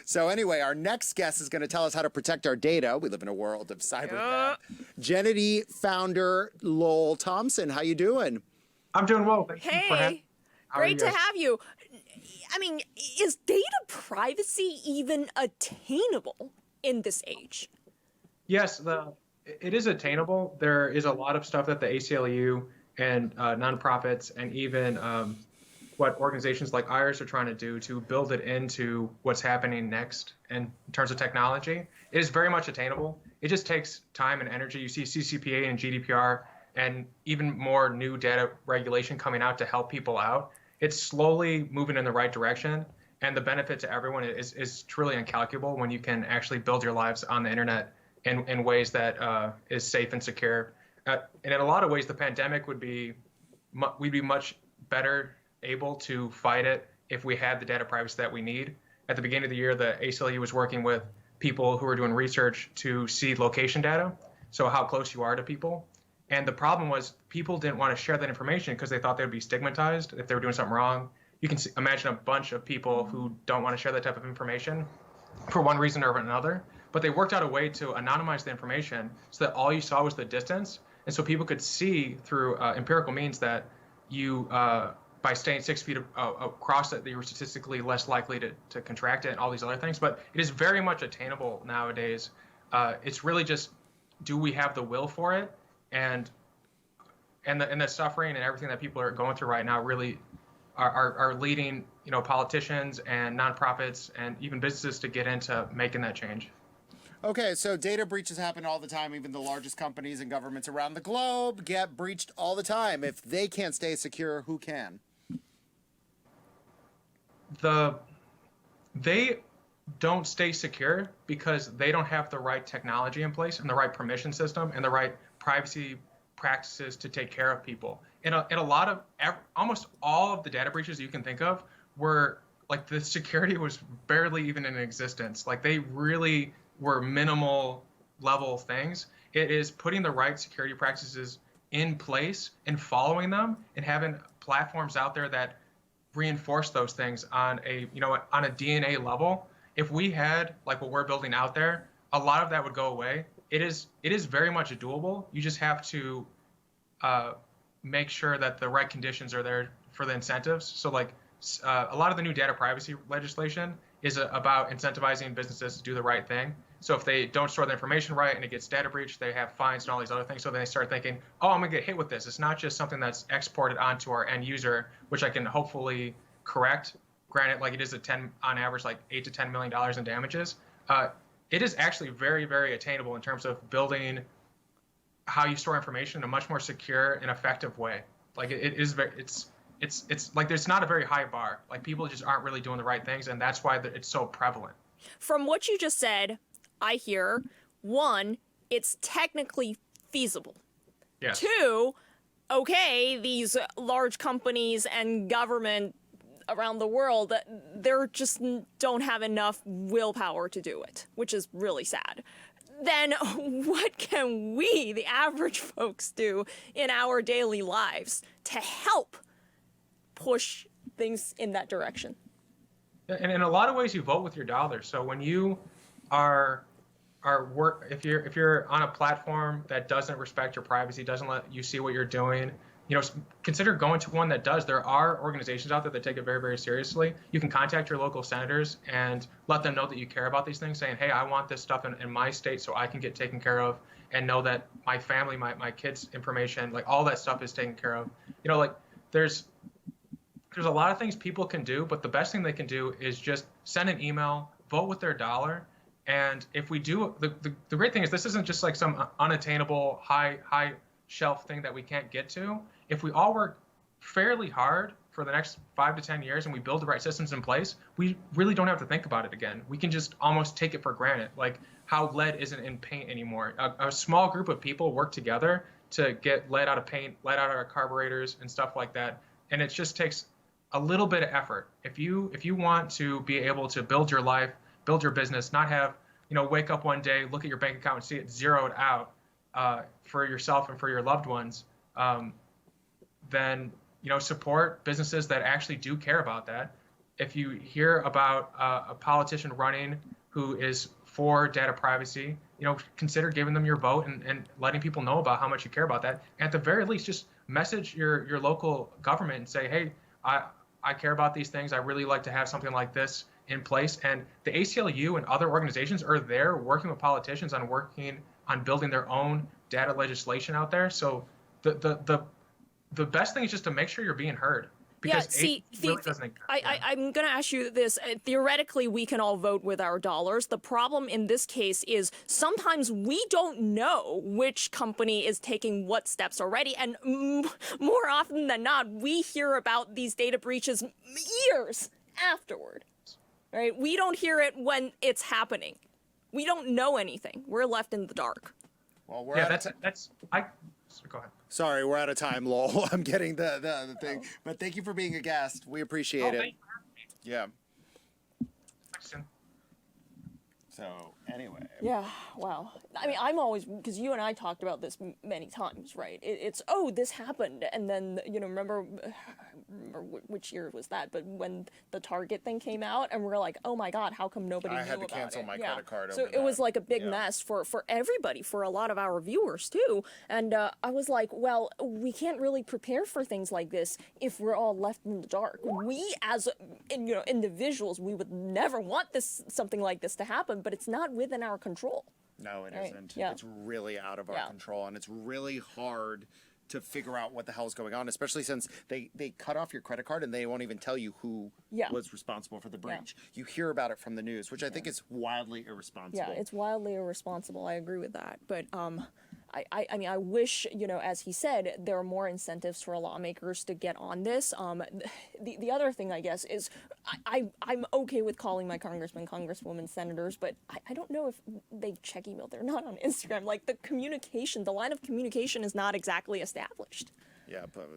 So anyway, our next guest is going to tell us how to protect our data. We live in a world of cyber. Genity founder Lowell Thompson. How you doing? I'm doing well. Thank you for having me. Hey, How are you great to guys? have you. I mean, is data privacy even attainable in this age? Yes, it is attainable. There is a lot of stuff that the ACLU and nonprofits and even what organizations like ours are trying to do to build it into what's happening next in terms of technology. It is very much attainable. It just takes time and energy. You see CCPA and GDPR and even more new data regulation coming out to help people out. It's slowly moving in the right direction. And the benefit to everyone is truly incalculable when you can actually build your lives on the internet in ways that is safe and secure. And in a lot of ways, the pandemic we'd be much better able to fight it if we had the data privacy that we need. At the beginning of the year, the ACLU was working with people who were doing research to see location data, so how close you are to people. And the problem was people didn't want to share that information because they thought they would be stigmatized if they were doing something wrong. You can imagine a bunch of people who don't want to share that type of information for one reason or another, but they worked out a way to anonymize the information so that all you saw was the distance. And so people could see through empirical means that you, by staying 6 feet across it, that you were statistically less likely to contract it and all these other things. But it is very much attainable nowadays. It's really just, do we have the will for it? And the suffering and everything that people are going through right now really are leading, politicians and nonprofits and even businesses to get into making that change. Okay, so data breaches happen all the time. Even the largest companies and governments around the globe get breached all the time. If they can't stay secure, who can? They don't stay secure because they don't have the right technology in place and the right permission system and the right privacy practices to take care of people. In a lot of, almost all of the data breaches you can think of were like the security was barely even in existence. Like they really were minimal level things. It is putting the right security practices in place and following them and having platforms out there that reinforce those things on a DNA level. If we had like what we're building out there, a lot of that would go away. It is very much doable. You just have to make sure that the right conditions are there for the incentives. So like a lot of the new data privacy legislation is about incentivizing businesses to do the right thing. So if they don't store the information right and it gets data breached, they have fines and all these other things. So then they start thinking, oh, I'm gonna get hit with this. It's not just something that's exported onto our end user, which I can hopefully correct. Granted, like it is on average, like $8 to $10 million in damages. It is actually very, very attainable in terms of building how you store information in a much more secure and effective way. Like it's like there's not a very high bar. Like people just aren't really doing the right things, and that's why it's so prevalent. From what you just said, I hear, one, it's technically feasible. Yes. Two, okay, these large companies and government around the world, they're just don't have enough willpower to do it, which is really sad. Then what can we, the average folks, do in our daily lives to help push things in that direction? And in a lot of ways, you vote with your dollars. So when you if you're on a platform that doesn't respect your privacy, doesn't let you see what you're doing, consider going to one that does. There are organizations out there that take it very, very seriously. You can contact your local senators and let them know that you care about these things, saying, hey, I want this stuff in my state so I can get taken care of and know that my family, my kids' information, like all that stuff is taken care of. There's a lot of things people can do, but the best thing they can do is just send an email, vote with their dollar. And if we do, the great thing is this isn't just like some unattainable high shelf thing that we can't get to. If we all work fairly hard for the next 5 to 10 years and we build the right systems in place, we really don't have to think about it again. We can just almost take it for granted, like how lead isn't in paint anymore. A small group of people work together to get lead out of paint, lead out of our carburetors and stuff like that. And it just takes a little bit of effort. If you want to be able to build your life, build your business, not have, wake up one day, look at your bank account and see it zeroed out for yourself and for your loved ones, then, support businesses that actually do care about that. if you hear about a politician running who is for data privacy, consider giving them your vote and letting people know about how much you care about that. At the very least, just message your local government and say, hey, I care about these things. I really like to have something like this in place. And the ACLU and other organizations are there working with politicians on working on building their own data legislation out there. So the best thing is just to make sure you're being heard. Because really doesn't. I'm going to ask you this. Theoretically, we can all vote with our dollars. The problem in this case is sometimes we don't know which company is taking what steps already. And more often than not, we hear about these data breaches years afterward. Right? We don't hear it when it's happening. We don't know anything. We're left in the dark. Well, go ahead. Sorry, we're out of time, Lowell. I'm getting the thing. But thank you for being a guest. We appreciate it. Yeah. So, anyway. Yeah, wow. I mean, I'm always, because you and I talked about this many times, right? It's, this happened. And then, remember which year was that, but when the Target thing came out, and we're like, oh my God, how come nobody knew about it? I had to cancel my credit card So over it was that. like a big mess for everybody, for a lot of our viewers too. And I was like, well, we can't really prepare for things like this if we're all left in the dark. We as individuals, we would never want something like this to happen, but it's not within our control. No, it Right. isn't. Yeah. It's really out of our control, and it's really hard to figure out what the hell is going on, especially since they cut off your credit card and they won't even tell you who was responsible for the breach. You hear about it from the news, which I think is wildly irresponsible. Yeah, it's wildly irresponsible. I agree with that. But I mean, I wish, as he said, there are more incentives for lawmakers to get on this. The other thing, I guess, is I'm okay with calling my congressmen, congresswomen, senators, but I don't know if they check email. They're not on Instagram. Like the line of communication is not exactly established. Yeah, but